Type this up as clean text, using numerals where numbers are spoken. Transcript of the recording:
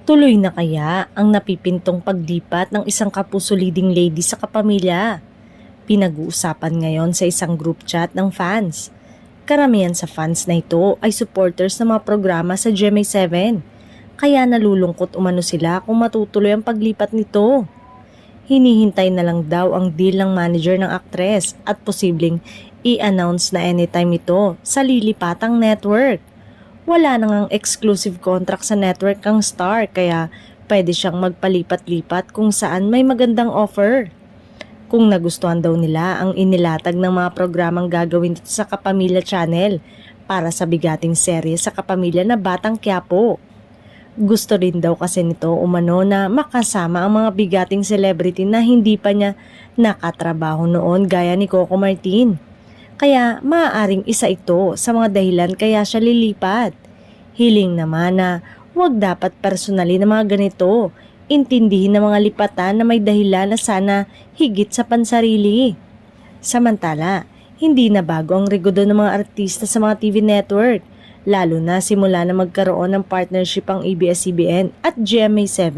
Tuloy na kaya ang napipintong paglipat ng isang kapuso leading lady sa kapamilya? Pinag-uusapan ngayon sa isang group chat ng fans. Karamihan sa fans na ito ay supporters ng mga programa sa GMA7. Kaya nalulungkot umano sila kung matutuloy ang paglipat nito. Hinihintay na lang daw ang deal ng manager ng aktres at posibleng i-announce na anytime ito sa lilipatang network. Wala nang ang exclusive contract sa network ang star kaya pwede siyang magpalipat-lipat kung saan may magandang offer. Kung nagustuhan daw nila ang inilatag ng mga programang gagawin dito sa Kapamilya Channel para sa bigating serye sa Kapamilya na Batang Quiapo. Gusto rin daw kasi nito umano na makasama ang mga bigating celebrity na hindi pa niya nakatrabaho noon gaya ni Coco Martin. Kaya maaaring isa ito sa mga dahilan kaya siya lilipat. Hiling naman na huwag dapat personally na mga ganito. Intindihin ng mga lipatan na may dahilan na sana higit sa pansarili. Samantala, hindi na bago ang regodo ng mga artista sa mga TV network, lalo na simula na magkaroon ng partnership ang ABS-CBN at GMA7.